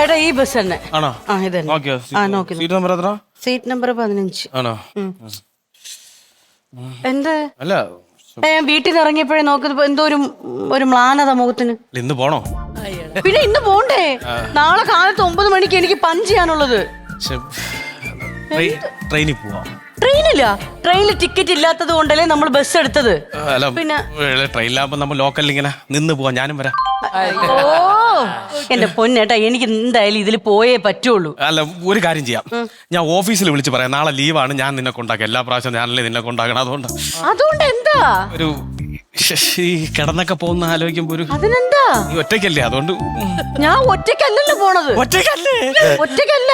എടാ ഈ ബസ് തന്നെ ആണോ? ആ ഇത് തന്നെ. നോക്കിയോ? ആ നോക്കി. സീറ്റ് നമ്പർ എത്ര? Seat number 15. ആണോ? എന്ത് അല്ല വീട്ടിൽ നിന്ന് ഇറങ്ങിയപ്പോഴേ നോക്കുന്നപ്പോ എന്തോ ഒരു മ്ലാനത മുഖത്തിന്. ഇന്ന് പോണോ? പിന്നെ ഇന്ന് പോണ്ടേ? നാളെ കാലത്ത് 9 മണിക്ക് എനിക്ക് പഞ്ച് ചെയ്യാനുള്ളത്. ട്രെയിനിൽ പോവാം. ട്രെയിനില്ല, ട്രെയിനിൽ ടിക്കറ്റ് ഇല്ലാത്തത് കൊണ്ടല്ലേ നമ്മൾ ബസ് എടുത്തത്. അല്ല പിന്നെ ട്രെയിനിലാകുമ്പോ നമ്മൾ ലോക്കലിൽ ഇങ്ങനെ നിന്ന് പോവാം. ഞാനും വരാം. ഓ എന്റെ പൊന്നേട്ടാ, എനിക്ക് എന്തായാലും ഇതിൽ പോയേ പറ്റുള്ളൂ. അല്ല ഒരു കാര്യം ചെയ്യാം, ഞാൻ ഓഫീസിൽ വിളിച്ച് പറയാം. നാളെ ലീവാണ്, ഞാൻ നിന്നെ കൊണ്ടാക്കാം. എല്ലാ പ്രാവശ്യം ഞാനല്ലേ നിന്നെ കൊണ്ടാക്കണം. അതുകൊണ്ട് എന്താ ഒരു ഈ കിടന്നൊക്കെ പോകുന്ന ആലോചിക്കുമ്പോ ഒരു അതിനെന്താ? നീ ഒറ്റയ്ക്കല്ലേ, അതുകൊണ്ട്. ഞാൻ ഒറ്റയ്ക്കല്ലല്ലോ പോണത്. ഒറ്റയ്ക്കല്ല,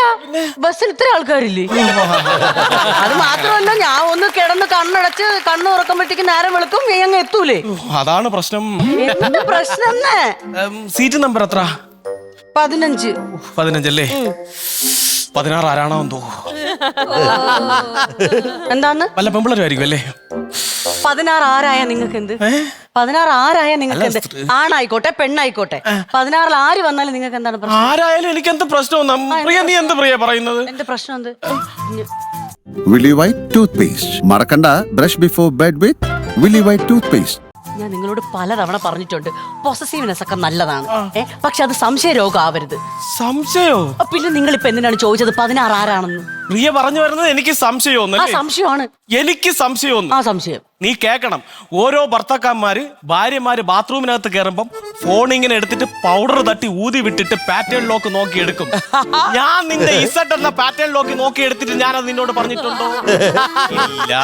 ബസ്സിൽ ഇത്ര ആൾക്കാരില്ലേ. അത് മാത്രമല്ല, ഞാൻ ഒന്ന് കിടന്ന് കണ്ണടച്ച് കണ്ണ് തുറക്കുമ്പോഴത്തേക്ക് നേരം വെളുക്കും, അങ്ങ് എത്തൂലേ. അതാണ് പ്രശ്നം. എന്ത് പ്രശ്നം? സീറ്റ് നമ്പർ എത്ര? 15. 15 അല്ലേ? 16 ആരാണോ എന്തോ. എന്താന്ന്? വല്ല പെമ്പിളരും അല്ലേ? 16 ആരായ നിങ്ങൾക്ക് എന്ത്? 16 ആരായ നിങ്ങൾക്ക് എന്ത്? ആണായിക്കോട്ടെ പെണ്ണായിക്കോട്ടെ, 16 ആര് വന്നാലും നിങ്ങൾക്ക് എന്താണ് പ്രശ്നം? ആരായാലും എനിക്ക് എന്ത് പ്രശ്നം? നീ എന്ത് പ്രിയ പറയുന്നത്? എന്ത് പ്രശ്നം? എന്ത്? Willy White toothpaste. മറക്കണ്ട, brush before bed with Willy White toothpaste. ഞാൻ നിങ്ങളോട് പലതവണ പറഞ്ഞിട്ടുണ്ട്, പൊസസീവ്നെസ് ഒക്കെ നല്ലതാണ്. പക്ഷെ അത് സംശയ രോഗം ആവരുത്. സംശയോ? പിന്നെ നിങ്ങൾ ഇപ്പൊ എന്തിനാണ് ചോദിച്ചത് 16 ആരാണെന്ന്? പ്രിയ പറഞ്ഞു വരുന്നത് എനിക്ക് സംശയമൊന്നും. സംശയമാണ്. എനിക്ക് സംശയമൊന്നും. ആ സംശയം നീ കേക്കണം. ഓരോ ഭർത്താക്കന്മാര് ഭാര്യമാര് ബാത്റൂമിനകത്ത് കയറുമ്പം ഫോണിങ്ങനെ എടുത്തിട്ട് പൗഡർ തട്ടി ഊതി വിട്ടിട്ട് പാറ്റേൺ ലോക്ക് നോക്കി എടുക്കും. ഞാൻ നിന്റെ ഇസട്ട് എന്ന പാറ്റേൺ ലോക്ക് നോക്കി എടുത്തിട്ട് ഞാനത് നിന്നോട് പറഞ്ഞിട്ടുണ്ടോ? ഇല്ല.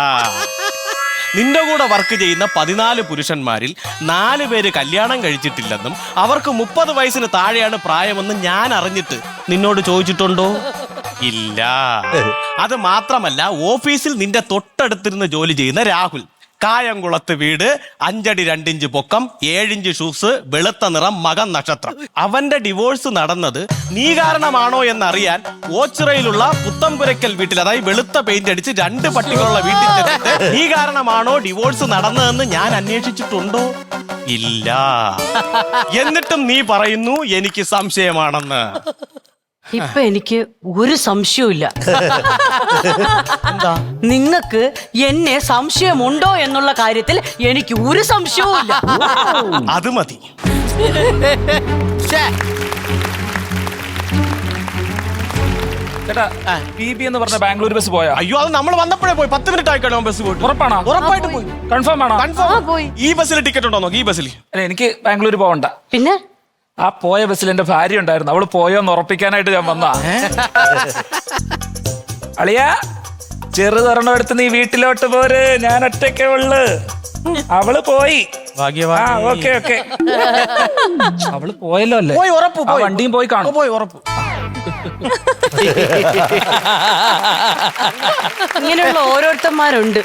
നിന്റെ കൂടെ വർക്ക് ചെയ്യുന്ന 14 പുരുഷന്മാരിൽ 4 പേര് കല്യാണം കഴിച്ചിട്ടില്ലെന്നും അവർക്ക് 30 വയസ്സിന് താഴെയാണ് പ്രായമെന്ന് ഞാൻ അറിഞ്ഞിട്ട് നിന്നോട് ചോദിച്ചിട്ടുണ്ടോ? ഇല്ല. അത് മാത്രമല്ല, ഓഫീസിൽ നിന്റെ തൊട്ടടുത്തിരുന്ന് ജോലി ചെയ്യുന്ന രാഹുൽ, കായംകുളത്ത് വീട്, 5 അടി 2 ഇഞ്ച് പൊക്കം, 7 ഇഞ്ച് ഷൂസ്, വെളുത്ത നിറം, മകൻ നക്ഷത്രം. അവന്റെ ഡിവോഴ്സ് നടന്നത് നീ കാരണമാണോ എന്നറിയാൻ ഓച്ചിറയിലുള്ള പുത്തമ്പുരക്കൽ വീട്ടിൽ, അതായത് വെളുത്ത പെയിന്റ് അടിച്ച് 2 പട്ടികളുള്ള വീട്ടിൽ ചെന്നിട്ട് നീ കാരണമാണോ ഡിവോഴ്സ് നടന്നതെന്ന് ഞാൻ അന്വേഷിച്ചിട്ടുണ്ടോ? ഇല്ല. എന്നിട്ടും നീ പറയുന്നു എനിക്ക് സംശയമാണെന്ന്. ഇപ്പൊ എനിക്ക് ഒരു സംശയവുമില്ല. എന്താ? നിങ്ങൾക്ക് എന്നെ സംശയമുണ്ടോ എന്നുള്ള കാര്യത്തിൽ എനിക്ക് ഒരു സംശയവുമില്ല. അത് മതി. ചേട്ടാ, PB എന്ന് പറഞ്ഞ ബാംഗ്ലൂർ ബസ് പോയാ? അയ്യോ, അത് നമ്മൾ വന്നപ്പോഴേ പോയി. 10 മിനിറ്റ് ആയിക്കാണോ ബസ് പോയിട്ട്? ഉറപ്പാണോ? ഉറപ്പായിട്ട് പോയി. കൺഫേം ആണോ? കൺഫേം പോയി. ഈ ബസ്സിൽ ടിക്കറ്റ് ഉണ്ടോ നോക്കി. ഈ ബസ്സിൽ അല്ല, എനിക്ക് ബാംഗ്ലൂർ പോകണ്ട. പിന്നെ ആ പോയ ബസ്സിൽ എന്റെ ഭാര്യ ഉണ്ടായിരുന്നു. അവള് പോയോന്ന് ഉറപ്പിക്കാനായിട്ട് ഞാൻ വന്നാ. അളിയാ, ചെറുതൊരെണ്ണം എടുത്ത് നീ വീട്ടിലോട്ട് പോര്, ഞാൻ ഒറ്റയ്ക്കേ ഉള്ളു. അവള് പോയി. ഓക്കെ. അവള് പോയല്ലോ അല്ലേ? പോയി, ഉറപ്പ്. ആ വണ്ടിയും പോയി കാണും. പോയി, ഉറപ്പ്. ഇങ്ങനെയുള്ള ഓരോരുത്തന്മാരുണ്ട്.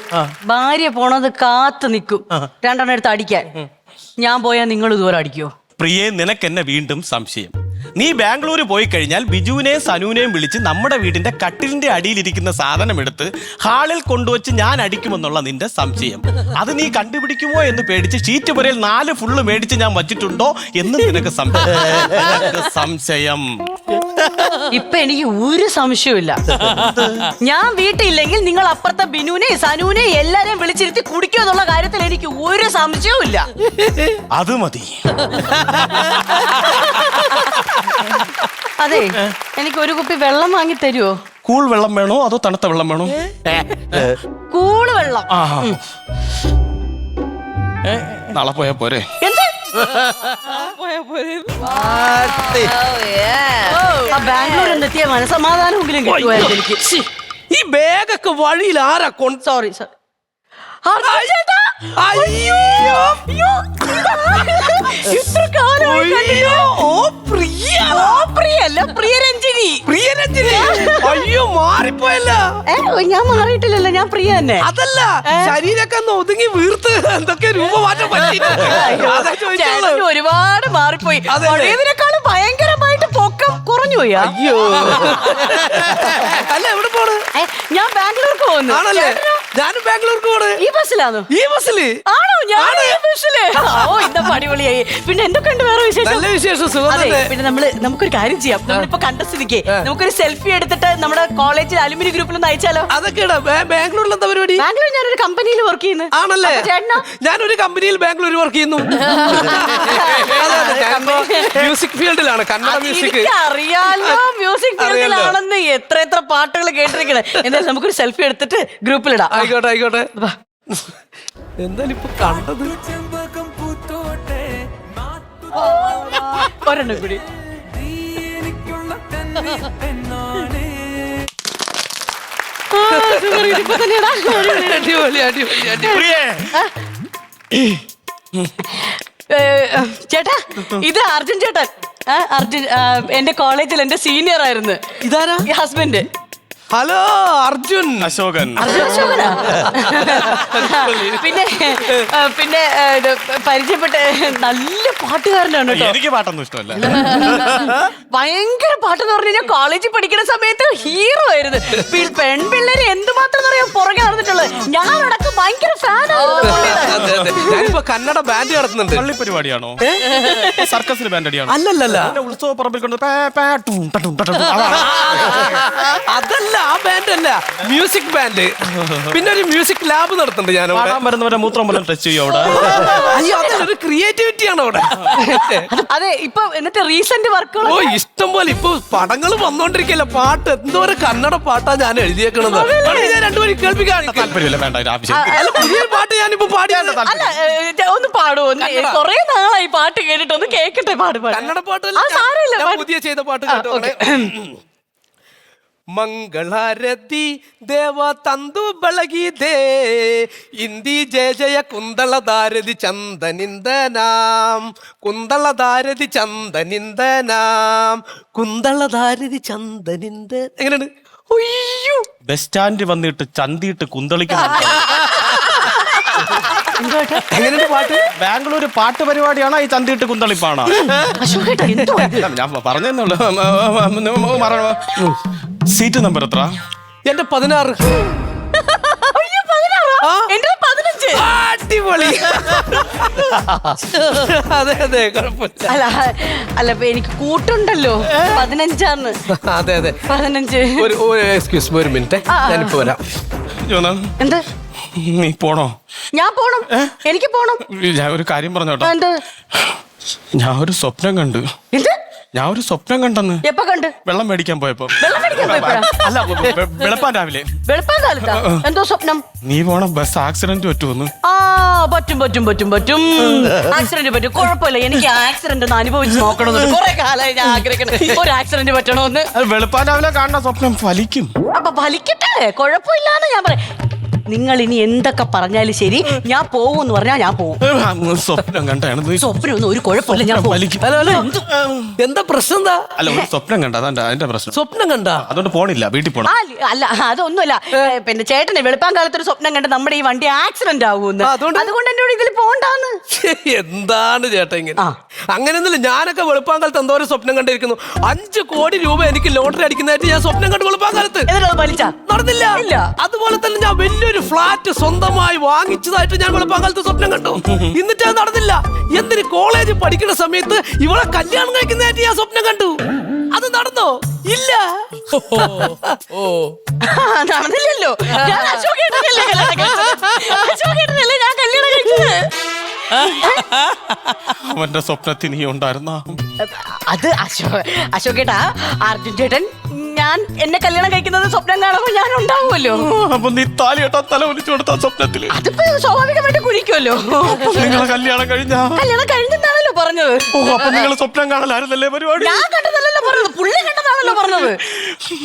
ഭാര്യ പോണത് കാത്തു നിൽക്കും 2 എണ്ണം എടുത്ത് അടിക്കാൻ. ഞാൻ പോയാൽ നിങ്ങൾ ഇതുപോലെ അടിക്കുവോ? പ്രിയേ, നിനക്ക് എന്നെ വീണ്ടും സംശയം. നീ ബാംഗ്ലൂർ പോയി കഴിഞ്ഞാൽ ബിജുവിനെയും സനുവിനെയും വിളിച്ച് നമ്മുടെ വീടിന്റെ കട്ടിലിന്റെ അടിയിലിരിക്കുന്ന സാധനം എടുത്ത് ഹാളിൽ കൊണ്ടുവച്ച് ഞാൻ അടിക്കുമെന്നുള്ള നിന്റെ സംശയം. അത് നീ കണ്ടുപിടിക്കുമോ എന്ന് പേടിച്ച് ഷീറ്റ് പുരയിൽ 4 ഫുള്ള് മേടിച്ച് ഞാൻ വച്ചിട്ടുണ്ടോ എന്ന് നിനക്ക് സംശയം. ഇപ്പൊ എനിക്ക് ഒരു സംശയമില്ല. ഞാൻ വീട്ടിലില്ലെങ്കിൽ നിങ്ങൾ അപ്പുറത്തെ ബിനുവിനെ സനുവിനെ എല്ലാരെയും വിളിച്ചിരുത്തി കുടിക്കുക എന്നുള്ള കാര്യത്തിൽ എനിക്ക് ഒരു സംശയവും ഇല്ല. അത് മതി. അതെ, എനിക്ക് ഒരു കുപ്പി വെള്ളം വാങ്ങി തരുമോ? കൂൾ വെള്ളം വേണോ അതോ തണുത്ത വെള്ളം വേണോ? കൂള് വെള്ളം. നാളെ പോയാ പോരെ? എന്ത്? ബാംഗ്ലൂരിൽ നിന്ന് എത്തിയ മനസമാധാനമെങ്കിലും കിട്ടുമായിരുന്നു എനിക്ക്. ഈ ബാഗൊക്കെ വഴിയിൽ ആരാ സോറി. ഇത്ര കാലമായി കണ്ടിട്ട്. പ്രിയല്ല, പ്രിയരഞ്ജിനി. അയ്യോ, മാറിപ്പോയല്ല. ഞാൻ മാറിയിട്ടില്ലല്ലോ, ഞാൻ പ്രിയ തന്നെ. അതല്ല, ശരീരമൊക്കെ ഒന്ന് ഒതുങ്ങി വീർത്ത് എന്തൊക്കെ രൂപമാറ്റം പറ്റി. ഒരുപാട് മാറിപ്പോയി. പഴയതിനേക്കാളും ഭയങ്കരമായിട്ട് പൊക്കം കുറഞ്ഞു പോയി. അയ്യോ, അല്ല എവിടെ പോണ്? ഞാൻ ബാംഗ്ലൂർക്ക് പോകുന്നു. ആണല്ലേ? ഞാനും ബാംഗ്ലൂർക്ക് പോണ്. ഈ ബസ്സിലാണോ? ഈ ബസ്സില്. ആണോ? ഞാൻ ഈ ബസ്സില്. ഓ ഇന്ന അടിപൊളിയായി. പിന്നെ എന്തൊക്കെയുണ്ട് വേറെ വിശേഷം? നല്ല വിശേഷം, സുഖം അതെ, തന്നെ. പിന്നെ നമുക്കൊരു കാര്യം ചെയ്യാം. നമ്മളിപ്പോ കണ്ട സ്ഥിതിക്ക് നമുക്കൊരു സെൽഫി എടുത്തിട്ട് നമ്മുടെ കോളേജിൽ അലുമിനി ഗ്രൂപ്പിൽ ഒന്ന് അയച്ചാലോ? അതൊക്കെ ബാംഗ്ലൂരിൽ എന്താ പരിപാടി? ബാംഗ്ലൂർ ഞാനൊരു കമ്പനിയിൽ വർക്ക് ചെയ്യുന്നു. ആണല്ലേ? അപ്പൊ ചേട്ടനോ? ഞാനൊരു കമ്പനിയിൽ ബാംഗ്ലൂർ വർക്ക് ചെയ്യുന്നു. മ്യൂസിക് ഫീൽഡിലാണ്, കന്നഡ മ്യൂസിക്. അറിയാലോ, മ്യൂസിക് ഫീൽഡിലാണെന്ന് എത്ര പാട്ടുകൾ കേട്ടിരിക്കണേ. എന്തായാലും നമുക്കൊരു സെൽഫി എടുത്തിട്ട് ഗ്രൂപ്പിലിടാം. ആയിക്കോട്ടെ ആയിക്കോട്ടെ. എന്തായാലും ഇപ്പൊ കണ്ടത് ഒരെണ്ണം കൂടി. അടിപൊളി അടിപൊളി അടിപൊളി. പ്രിയേ, ചേട്ടാ, ഇത് അർജുൻ ചേട്ടൻ. അർജുൻ എന്റെ കോളേജിൽ എന്റെ സീനിയർ ആയിരുന്നു. ഇതാരാ? ഈ ഹസ്ബൻഡ്. ഹലോ അർജുൻ. അശോകൻ. അശോകനാ? പിന്നെ പിന്നെ ഇത് പരിചയപ്പെട്ട് നല്ല പാട്ടുകാരനാണ് കേട്ടോ. എനിക്ക് പാട്ടൊന്നും ഇഷ്ടമല്ല. ഭയങ്കര പാട്ടെന്ന് പറഞ്ഞു കഴിഞ്ഞാൽ കോളേജിൽ പഠിക്കുന്ന സമയത്ത് ഹീറോ ആയിരുന്നു. പെൺപിള്ളേര് എന്തുമാത്രം അറിയാം പുറകെ നടന്നിട്ടുള്ളത്. ഞാൻ അടക്കം ഭയങ്കര ഫാനായിരുന്നു. അതെ അതെ, ഞാനിപ്പോ കന്നഡ ബാൻഡ് നടത്തുന്നുണ്ട്. പള്ളി പരിപാടിയാണോ? സർക്കസിന് ബാൻഡ് അടിയാണോ? അല്ലല്ലല്ല, ഉത്സവ പറമ്പിൽ കൊണ്ട് അതല്ല, ആ ബാൻഡ് അല്ല, മ്യൂസിക് ബാൻഡ്. പിന്നെ ഒരു മ്യൂസിക് ലാബ് നടത്തുന്നുണ്ട് ഞാൻ അവിടെ. പാടാൻ വരുന്നവരെ മൂത്രം പോലും ടച്ച് ചെയ്യും അവിടെ. അയ്യോ, അതൊരു ക്രിയേറ്റിവിറ്റി ആണ് അവിടെ. അതെ, ഇപ്പൊ എന്നിട്ട് റീസെന്റ് വർക്കുകൾ ഓ ഇഷ്ടം പോലെ ഇപ്പൊ പടങ്ങൾ വന്നോണ്ടിരിക്കല്ല. പാട്ട് എന്തോരം കന്നഡ പാട്ടാ ഞാൻ എഴുതിയേക്കണത്. ഞാൻ രണ്ടുപേരും കേൾപ്പിക്കാൻ താല്പര്യമില്ല, വേണ്ട അതിന്റെ ആവശ്യം. അല്ല, പുതിയൊരു പാട്ട് ഞാനിപ്പോ പാടിയാണ്. അല്ല, ഒന്ന് പാടുമോ? കൊറേ നാളായി പാട്ട് കേട്ടിട്ട്, ഒന്ന് കേക്കട്ടെ. പാടുപാട് കന്നഡ പാട്ട് ആ, സാരമില്ല, ഞാൻ പാട്. പുതിയ ചെയ്ത പാട്ട് കേട്ടോ. ಮಂಗಳಾರತಿ ದೇವ ತಂದು ಬೆಳಗಿದೆ ಇಂದಿ ಜಯ ಜಯ ಕುಂದಳದಾರದಿ ಚಂದನಿಂದ ನಾಂ കുന്തളധാരതി ചന്ദനിന്ദനാം കുന്തളധാരതി ചന്ദനിന്ദ. എങ്ങനെയാണ്? ഉയ്യോ. ബസ് സ്റ്റാൻഡ് വന്നിട്ട് ചന്തിയിട്ട് കുന്തളിക്കുന്നു. എങ്ങനെയാണ് പാട്ട്? ബാംഗ്ലൂർ പാട്ട് പരിപാടിയാണോ ഈ ചന്തിയിട്ട് കുന്തളിപ്പാണോ? അശോകേട്ടാ, എന്തുവാ ഇത്? ഞാൻ പറഞ്ഞേന്നുള്ളൂ. സീറ്റ് നമ്പർ എത്ര? എന്റെ 16. അയ്യോ, 16 ആ? എന്റെ 15. അടിപൊളി. അതെ അതെ, കുഴപ്പമില്ല. അല്ല അല്ല, ഇപ്പൊ എനിക്ക് കൂട്ടുണ്ടല്ലോ 15. അതെ അതെ, 15. ഒരു എക്സ്ക്യൂസ് ഒരു മിനിറ്റ്, ഞാനിപ്പോ വരാം. ജോനാ, എന്ത്? നീ പോണോ? ഞാൻ പോണം, എനിക്ക് പോണം. ഞാൻ ഒരു കാര്യം പറഞ്ഞോട്ടോ. എന്ത്? ഞാൻ ഒരു സ്വപ്നം കണ്ടു. എന്ത്? ഞാൻ ഒരു സ്വപ്നം കണ്ടെന്ന്. എപ്പ കണ്ട്? വെള്ളം മേടിക്കാൻ പോയപ്പോ. വെള്ളം മേടിക്കാൻ പോയപ്പോഴാ? അല്ല, വെളുപ്പാൻ രാവിലെ. വെളുപ്പാൻ കാലത്താ? എന്തോ സ്വപ്നം? നീ പോണ ബസ് ആക്സിഡന്റ് പറ്റുമെന്ന്. ആ, പറ്റും പറ്റും പറ്റും പറ്റും. ആക്സിഡന്റ് പറ്റും, കുഴപ്പമില്ല. എനിക്ക് ആക്സിഡന്റ് ഒന്ന് അനുഭവിച്ച് നോക്കണമെന്നുണ്ട്. കുറെ കാലമായി ഞാൻ ആഗ്രഹിക്കണം ഒരു ആക്സിഡന്റ് പറ്റണമെന്ന്. വെളുപ്പാൻ രാവിലെ കാണുന്ന സ്വപ്നം ഫലിക്കും. അപ്പൊ ഫലിക്കട്ടെ, കുഴപ്പമില്ലാന്ന് ഞാൻ പറയാം. നിങ്ങൾ ഇനി എന്തൊക്കെ പറഞ്ഞാലും ശരി, ഞാൻ പോവൂന്ന് പറഞ്ഞാൽ ഞാൻ പോവും. സ്വപ്നം കണ്ടാണ്. സ്വപ്നം ഒന്നും ഒരു കുഴപ്പമില്ല, ഞാൻ പോവും. ഫലിക്കും. ഹലോ ഹലോ, എന്താ പ്രശ്നം? എന്താ അല്ല, ഒരു സ്വപ്നം കണ്ട, അതാ അതിന്റെ പ്രശ്നം. സ്വപ്നം കണ്ട? അതുകൊണ്ട് പോണില്ല, വീട്ടിൽ പോണം. അല്ല, അതൊന്നുമല്ല. പിന്നെ ചേട്ടനെ വെളുപ്പാൻ കാലത്ത് ഒരു സ്വപ്നം കണ്ട് നമ്മുടെ ഈ വണ്ടി ആക്സിഡന്റ് ആകുമെന്ന്. അതുകൊണ്ട് എന്നോട് ഇതിൽ പോണ്ടാന്ന്. എന്താണ് ചേട്ടാ ഇങ്ങനെ? ആ. അങ്ങനെയൊന്നുമില്ല. ഞാനൊക്കെ വെളുപ്പാൻ കാലത്ത് എന്തോ ഒരു സ്വപ്നം കണ്ടിരിക്കുന്നു. 5 കോടി രൂപ എനിക്ക് ലോട്ടറി അടിക്കുന്നതായിട്ട് ഞാൻ സ്വപ്നം കണ്ടു വെളുപ്പാൻ കാലത്ത്. എന്നിട്ട് അത് വലിച്ചാ? നടന്നില്ല. ഇല്ല. അതുപോലെ തന്നെ ഞാൻ വലിയൊരു ഫ്ലാറ്റ് സ്വന്തമായി വാങ്ങിച്ചതായിട്ട് ഞാൻ വെളുപ്പാൻ കാലത്ത് സ്വപ്നം കണ്ടു. എന്നിട്ട് അത് നടന്നില്ല. എന്തിന് കോളേജ് പഠിക്കുന്ന സമയത്ത് ഇവളെ കല്യാണം കഴിക്കുന്നതായിട്ട് ഞാൻ സ്വപ്നം കണ്ടു. അത് നടന്നോ? ഇല്ല. നടന്നില്ലല്ലോ. ഞാൻ അശോകേട്ടനല്ലേ കല്യാണം കഴിച്ചത്. അശോകേട്ടനല്ലേ ഞാൻ കല്യാണം കഴിച്ചത്. അവന്റെ സ്വപ്നത്തിൽ നീ ഉണ്ടായിരുന്ന. അത് അശോകേട്ടാ, അർജുൻ ചേട്ടൻ ഞാൻ എന്നെ കല്യാണം കഴിക്കുന്നത് സ്വപ്നം കാണുമ്പോ ഞാൻ ഉണ്ടാവുമല്ലോ. അപ്പൊ നീ താലിയോട്ടാ തല ഒലിച്ചു കൊടുത്ത സ്വപ്നത്തില് അതിപ്പോ സ്വാഭാവികമായിട്ട് കുഴിക്കുമല്ലോ. നിങ്ങളെ കല്യാണം കഴിഞ്ഞെന്നാണല്ലോ പറഞ്ഞത്. ഓ, അപ്പൊ നിങ്ങൾ സ്വപ്നം കാണലായിരുന്നല്ലേ പരിപാടി? ഞാൻ കണ്ടതല്ലല്ലോ പറഞ്ഞത്, പുള്ളി കണ്ടതാണല്ലോ പറഞ്ഞത്.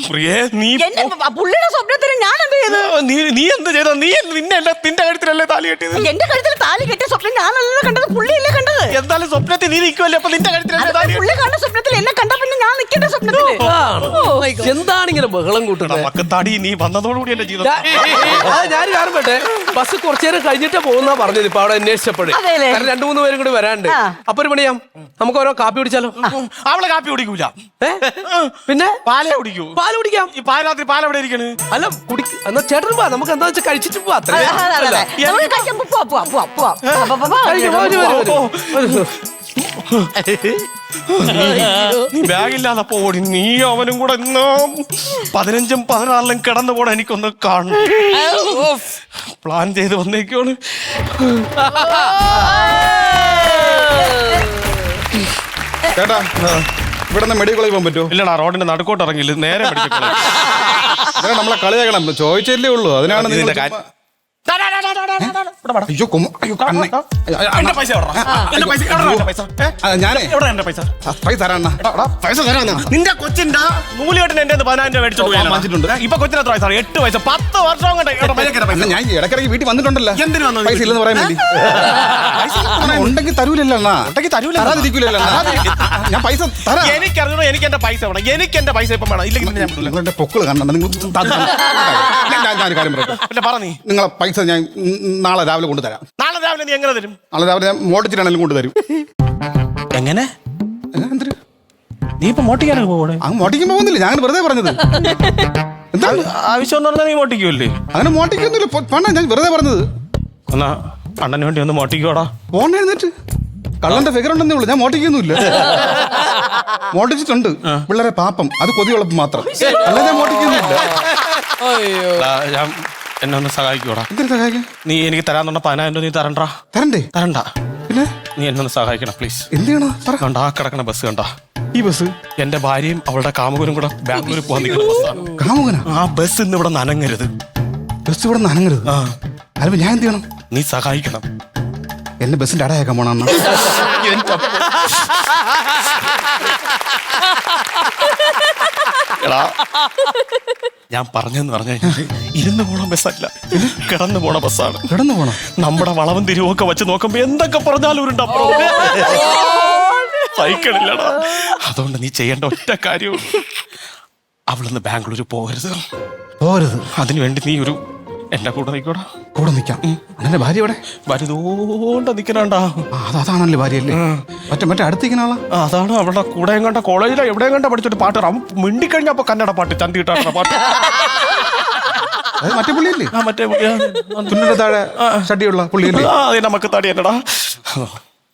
പ്രിയേ, നീ എന്റെ പുള്ളിയുടെ സ്വപ്നത്തിന് ഞാൻ എന്ത് ചെയ്തു? നീ എന്ത് ചെയ്ത? നിന്റെ കഴുത്തിലല്ലേ താലി കെട്ടിയത്? എന്റെ കഴുത്തിൽ താലി കെട്ടിയ സ്വപ്നം ഞാനല്ലല്ലോ കണ്ടത്, പുള്ളിയല്ലേ കണ്ടത്. എന്തായാലും സ്വപ്നത്തിൽ നീ നിൽക്കുമല്ലേ, അപ്പൊ നിന്റെ കഴുത്തിലല്ലേ താലി? പുള്ളി കാണുന്ന സ്വപ്നത്തിൽ എന്നെ കണ്ട പിന്നെ ഞാൻ നിൽക്കേണ്ട സ്വപ്നത്തില്. എന്താണ് ഇങ്ങനെ ബഹളം കൂട്ടുന്നത്? നമുക്ക് തടി നീ വന്നതോടുകൂടി എന്റെ ജീവിതം ഞാൻ കാരണം പറ്റേ ബസ് കുറച്ചു നേരം കഴിഞ്ഞിട്ടേ പോകുന്ന പറഞ്ഞത് ഇപ്പൊ അവിടെ അന്വേഷിച്ചപ്പോഴേ. അതെല്ലേ? കാരണം 2-3 പേരും കൂടി വരാണ്ട്. അപ്പൊ ഒരു പണിയാം, നമുക്ക് ഓരോ കാപ്പി കുടിച്ചാലോ? അവള് കാപ്പി കുടിക്കൂല. പിന്നെ പാലേ കുടിക്കൂ. പാല് കുടിക്കാം. ഈ പാലാത്രി പാൽ എവിടെ ഇരിക്കണ്? അല്ല എന്നാ ചേട്ടൻ പോവാ, നമുക്ക് എന്താ വെച്ചാൽ കഴിച്ചിട്ട് പോവാ. അത്രേ. നീ ബാഗില്ലാതെ പോടി. നീ അവനും കൂടെ ഇന്ന് 15-ഉം 16-ലും കിടന്നു പോടാ. എനിക്കൊന്ന് കാണണം. പ്ലാൻ ചെയ്ത് വന്നേക്കാണ്. ചേട്ടാ ഇവിടെ നിന്ന് മെഡിക്കൽ കോളേജ് പോകാൻ പറ്റുമോ? ഇല്ലടാ, റോഡിന്റെ നടുക്കോട്ട് ഇറങ്ങില്ല, നേരെ പഠിക്കണം. നമ്മളെ കളിയാക്കണം, ചോദിച്ചല്ലേ ഉള്ളൂ. അതിനാണ് നിങ്ങൾ അയ്യോ ഞാനേ പൈസ തരാണ്ണ. പൈസ തരാന്നാ നിന്റെ കൊച്ചിന്റെ നൂലുകെട്ടിന് എന്റെ 10,000 രൂപ മേടിച്ചിട്ടുണ്ട്. ഇപ്പൊ കൊച്ചിന് എത്ര വയസ്സാണ്? 8 വയസ്സ്. 10 വർഷം കൊണ്ട് ഞാൻ ഇടയ്ക്കിടയ്ക്ക് വീട്ടിൽ വന്നിട്ടുണ്ടല്ലോ. എന്തിനു വന്നത്? പൈസ ഇല്ലെന്ന് പറയാൻ വേണ്ടി. ഉണ്ടെങ്കിൽ തരൂലല്ലോ അണ്ണാ. തരാതിരിക്കൂലല്ലോ. ഞാൻ പൈസ തരാം. എനിക്കറിയണോ? എനിക്ക് എന്റെ പൈസ വേണം. എനിക്ക് എന്റെ പൈസ ഇപ്പം വേണം. ഇല്ലെങ്കിൽ നിങ്ങളുടെ പൊക്കള് കണ്ട ഞാനൊരു കാര്യം പറയട്ടെ. പറ. നീ നിങ്ങളെ പൈസ ഞാൻ നാളെ രാവിലെ കൊണ്ടുതരാം. നാളെ രാവിലെ നീ എങ്ങനെ തരും? നാളെ രാവിലെ ഞാൻ മോട്ടിച്ചിട്ടാണെങ്കിലും കൊണ്ടുതരും. എങ്ങനെ? എന്തൊരു നീ ഇപ്പൊ മോട്ടിക്കാനൊക്കെ പോകണേ? അങ്ങ് മോട്ടിക്കാൻ പോകുന്നില്ല, ഞാൻ വെറുതെ പറഞ്ഞത്. എന്താ ആവശ്യം എന്ന് പറഞ്ഞാൽ നീ മോട്ടിക്കുമല്ലേ? അങ്ങനെ മോട്ടിക്കൊന്നുമില്ല, പണ്ട ഞാൻ വെറുതെ പറഞ്ഞത്. എന്നാ അണ്ണന് വേണ്ടി ഒന്ന് മോട്ടിക്കോടാ. പോണ എഴുന്നേറ്റ്. കള്ളന്റെ ഫിഗർ ഉണ്ടെന്നേ ഉള്ളൂ, ഞാൻ മോട്ടിക്കൊന്നുമില്ല. മോട്ടിച്ചിട്ടുണ്ട് പിള്ളേരെ പാപ്പം, അത് കൊതിയുള്ളപ്പം മാത്രം. അല്ല ഞാൻ മോട്ടിക്കൊന്നുമില്ല. ഞാൻ എന്നെ ഒന്ന് സഹായിക്കോടാ. എന്തിനു സഹായിക്കാം? നീ എനിക്ക് തരാന്നുള്ള 10,000 രൂപ നീ തരണ്ടാ. തരണ്ടേ? തരണ്ട. പിന്നെ നീ എന്നെ ഒന്ന് സഹായിക്കണം പ്ലീസ്. എന്ത് ചെയ്യണം? കണ്ട ആ കിടക്കണ ബസ് കണ്ട? ഈ ബസ് എന്റെ ഭാര്യയും അവളുടെ കാമുകനും കൂടെ ബാംഗ്ലൂർ പോകാൻ നിൽക്കുന്ന ബസ്സാണ്. കാമുകനാ? ആ ബസ് ഇന്ന് ഇവിടെ നനങ്ങരുത്. ബസ് ഇവിടെ നനങ്ങരുത്? അല്ല ഞാൻ എന്ത് ചെയ്യണം? നീ സഹായിക്കണം. എന്നെ ബസ്സിന്റെ അടയാക്കാൻ പോണ ഞാൻ പറഞ്ഞെന്ന് പറഞ്ഞു കഴിഞ്ഞാൽ ഇരുന്ന് പോണ ബസ്സല്ല, കിടന്നു പോണ ബസ്സാണ്. കിടന്നു പോണം? നമ്മുടെ വളവും തിരിവൊക്കെ വെച്ച് നോക്കുമ്പോ എന്തൊക്കെ പറഞ്ഞാലും ഒരു സൈക്കിളില്ലടാ. അതുകൊണ്ട് നീ ചെയ്യേണ്ട ഒറ്റ കാര്യവും അവളൊന്ന് ബാംഗ്ലൂർ പോകരുത്. പോകരുത്? അതിനുവേണ്ടി നീ ഒരു എന്റെ കൂടെ നിൽക്കോടാ. കൂടെ നിൽക്കാം. എന്റെ ഭാര്യ ഇവിടെ വരുതോണ്ട നിക്കണണ്ടാ. അതാണല്ലേ ഭാര്യയല്ലേ? മറ്റേ അടുത്തിരിക്കുന്ന ആളാ? അതാണ് അവളുടെ കൂടെ കണ്ട കോളേജിലോ എവിടെയും കണ്ട പഠിച്ചിട്ട് പാട്ട് മിണ്ടിക്കഴിഞ്ഞപ്പോ കന്നഡ പാട്ട്, ചന്തി കിട്ടാറുള്ള പാട്ട്. മറ്റേ പുള്ളിയല്ലേ? മറ്റേ തുന്നിന്റെ താഴെ ഷഡിയുള്ള പുള്ളിയല്ലേ? അതെ, നമുക്ക് തടി എന്നടാ.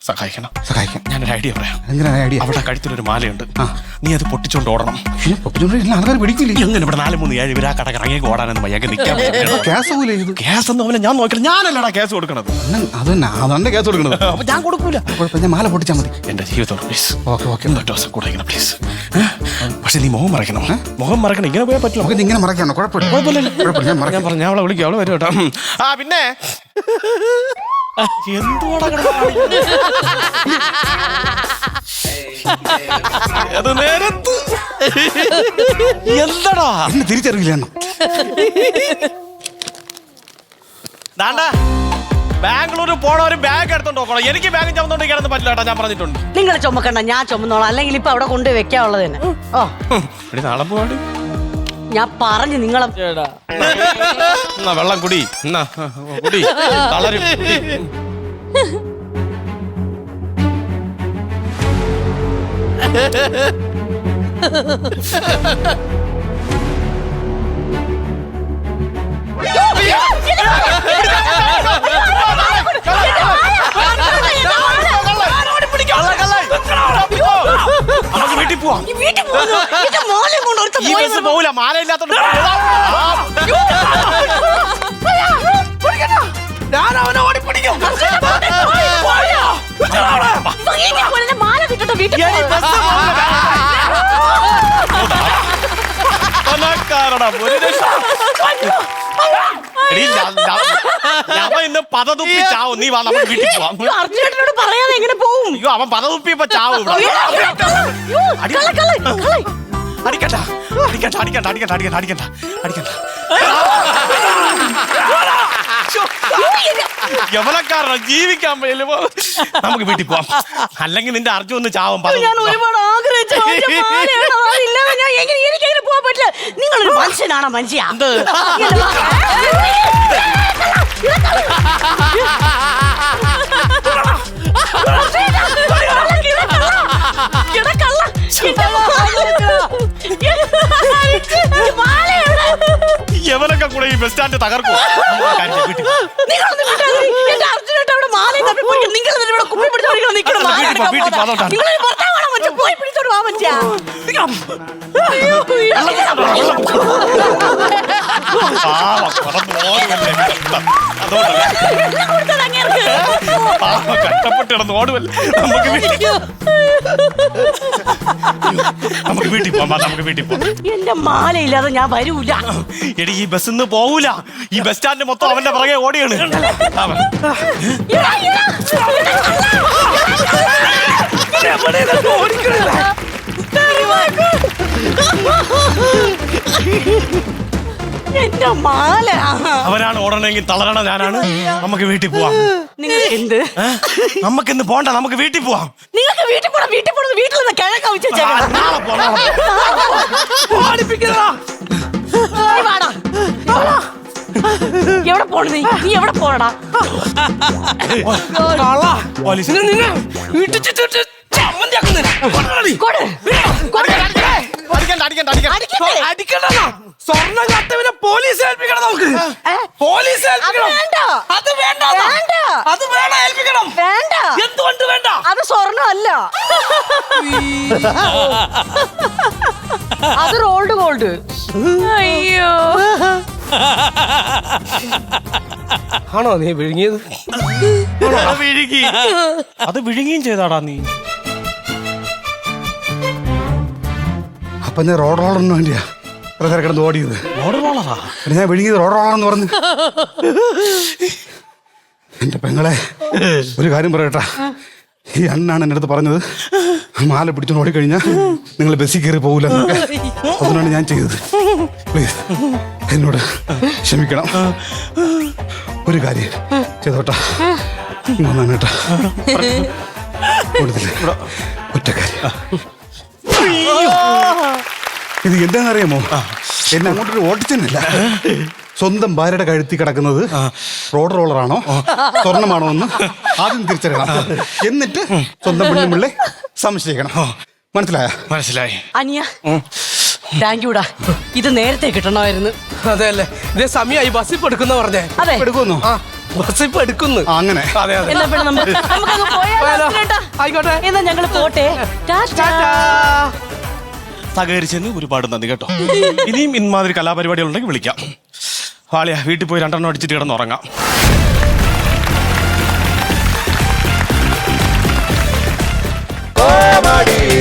സഹായിക്കണം. സഹായിക്കാം. ഞാനൊരു ഐഡിയ പറയാം. എങ്ങനെയാണ് ഐഡിയ? അവിടെ കഴുത്തിലൊരു മാലയുണ്ട്, നീ അത് പൊട്ടിച്ചോണ്ട് ഓടണം. പൊട്ടിച്ചോണ്ട് ആൾക്കാർ പിടിക്കില്ലേ? എങ്ങനെ ഇവിടെ 4-3-7 പേര് ആ കട ഇറങ്ങിയേക്ക് ഓടാനൊന്നും വയ്യാതെ നിൽക്കാൻ. കേസ് പോലെ കേസ് ഒന്നും ഞാൻ നോക്കില്ല. ഞാനല്ലടാ കേസ് കൊടുക്കണത്. അതന്നെ കേസ് കൊടുക്കണത്. അപ്പൊ ഞാൻ കൊടുക്കൂല. കുഴപ്പമില്ല, ഞാൻ മാല പൊട്ടിച്ചാൽ മതി. എന്റെ ജീവിതത്തോട് പ്ലീസ്. Okay okay. കൂടെ പ്ലീസ്. പക്ഷെ നീ മുഖം മറക്കണം. മുഖം മറക്കണം. ഇങ്ങനെ പോയാൽ പറ്റില്ല. നമുക്ക് ഇങ്ങനെ മറക്കണം. കുഴപ്പമില്ല. ഞാൻ പറഞ്ഞു അവളെ വിളിക്കും, അവളെ വരും കേട്ടോ. ആ പിന്നെ എന്തുവാടാ അത് നേരത്ത് എന്താടാ എന്നെ തിരിച്ചറിയില്ല. ബാംഗ്ലൂർ പോണ ഒരു ബാഗ് എടുത്തോണ്ട് നോക്കണം. എനിക്ക് ബാഗ് ചുമന്നോണ്ട് കിടന്ന് പറ്റില്ല കേട്ടോ, ഞാൻ പറഞ്ഞിട്ടുണ്ട്. നിങ്ങൾ ചുമക്കണ്ട, ഞാൻ ചുമന്നോളാം. അല്ലെങ്കിൽ ഇപ്പൊ അവിടെ കൊണ്ട് വെക്കാനുള്ളത് തന്നെ. ഓ നാളെ പോവാണ്ട് ഞാൻ പറഞ്ഞു നിങ്ങളെ. എന്നാ വെള്ളം കുടി. എന്നാ കുടി, തളരും. വീട്ടിൽ പോവാം. ഈ ബസ് പോവില്ല, മാല ഇല്ലാത്തോണ്ട്. ഞാൻ അവനെ ഓടിപ്പിടിക്കും. മാല കിട്ടട്ടോ വീട്ടിൽ. ഇന്ന് പതതുപ്പി ചാവും. നീ വാ, നമുക്ക് വീട്ടിൽ പോവാം. അർജുനോട് പറയാതെ എങ്ങനെ പോവും? അയ്യോ, അവൻ പതതുപ്പിപ്പോ ചാവും. അടിക്കണ്ട അടിക്കണ്ട അടിക്കണ്ട അടിക്കണ്ട അടിക്കണ്ട അടിക്കണ്ട അടിക്കണ്ട. യവനക്കാരനോ ജീവിക്കാൻ പറ്റില്ല. നമുക്ക് വീട്ടിൽ പോവാം. അല്ലെങ്കിൽ നിന്റെ അർജുൻ ഒന്ന് ചാവും. ഞാൻ ഒരുപാട് ആഗ്രഹിച്ചു. എനിക്ക് പോവാൻ മനുഷ്യനാണോ മനുഷ്യ എന്ത്? എവരൊക്കെ കൂടെ ഈ ബസ് സ്റ്റാൻഡ് തകർക്കും. കഷ്ടപ്പെട്ട് കിടന്ന് ഓടുവല്ലേ. നമുക്ക് വീട്ടിൽ പോവാം. നമുക്ക് വീട്ടിൽ പോവാം. എന്റെ മാലയില്ലാതെ ഞാൻ വരൂല. എടി ഈ ബസ് ഇന്ന് പോവൂല. ഈ ബസ് സ്റ്റാൻഡ് മൊത്തം അവന്റെ പുറകെ ഓടിയാണ്. എന്റെ മാല അവനാണ് ഓടണമെങ്കിൽ തളരണ ഞാനാണ്. നമുക്ക് വീട്ടിൽ പോവാം. നിങ്ങൾ എന്ത് നമുക്കിന്ന് പോണ്ട. നമുക്ക് വീട്ടിൽ പോവാം. നിങ്ങൾക്ക് വീട്ടിൽ പോണം. വീട്ടിൽ നിന്ന് കിഴക്ക വെച്ചേക്കാം. നാളെ പോവാം. എവിടെ പോണ നീ എവിടെ പോണടാ? പോലീസിന് സ്വർണ്ണം കട്ടവിനെ പോലീസ് ഏൽപ്പിക്കണം. നമുക്ക് പോലീസ് ഏൽപ്പിക്കണം. അത് വേണ്ട. അത് വേണം ഏൽപ്പിക്കണം. വേണ്ട. എന്തുകൊണ്ട് വേണ്ട? അത് സ്വർണ്ണമല്ല, അത് റോൾഡ് ഗോൾഡ്. അയ്യോ, ആണോ നീ വിഴുങ്ങിയത്? വിഴുങ്ങി. അത് വിഴുങ്ങിയും ചെയ്താടാ നീ. അപ്പൊ ഞാൻ റോഡ് റോളറിന് വേണ്ടിയാ ഇത്ര കിടന്ന് ഓടിയത്. റോഡ് റോളറാ? പിന്നെ ഞാൻ വിഴുങ്ങിയത് റോഡ് റോളറെന്ന് പറഞ്ഞു. എന്റെ പെങ്ങളെ ഒരു കാര്യം പറയട്ടാ. ഈ അണ്ണാണ് എൻ്റെ അടുത്ത് പറഞ്ഞത് മാല പിടിച്ചോണ്ട് ഓടിക്കഴിഞ്ഞാൽ നിങ്ങൾ ബസ്സിൽ കയറി പോകില്ല. അതിനാണ് ഞാൻ ചെയ്തത്. പ്ലീസ് എന്നോട് ക്ഷമിക്കണം. ഒരു കാര്യം ചെയ്തോട്ടാ. കേട്ടാ കൊടുത്തില്ല. ഒറ്റ കാര്യം. ഇത് എന്താണെന്നറിയാമോ? എന്നെ അങ്ങോട്ടൊരു ഓടിച്ചെന്നില്ല. സ്വന്തം ഭാര്യയുടെ കഴുത്തി കിടക്കുന്നത് റോഡ് റോളറാണോ സ്വർണ്ണമാണോ എന്ന് ആദ്യം തിരിച്ചറിയണം. എന്നിട്ട് സ്വന്തം പെണ്ണുമ്പിള്ളെ സംശയിക്കണം. മനസ്സിലായി? അനിയ താങ്ക് യൂടാ. ഇത് നേരത്തെ കിട്ടണമായിരുന്നു. അതെ അല്ലേ? ഇതേ സമയമായി ബസ്സിൽ ഇപ്പൊ എടുക്കുന്ന പറഞ്ഞേ. അതെ, എടുക്കുന്നു. ബസ്സിൽ ഇപ്പൊ എടുക്കുന്നു. അങ്ങനെ അതെ അതെ. എന്നാ പിന്നെ നമുക്കങ്ങ് പോയാലോ? ആയിക്കോട്ടെ. എന്നാ ഞങ്ങള് പോട്ടെ. ടാറ്റാ. സഹകരിച്ചെന്ന് ഒരുപാട് നന്ദി കേട്ടോ. ഇനിയും ഇമാതിരി കലാപരിപാടികൾ ഉണ്ടെങ്കിൽ വിളിക്കാം. വാളിയ വീട്ടിൽ പോയി 2 എണ്ണം അടിച്ചിട്ട് കിടന്നുറങ്ങാം. Comedy.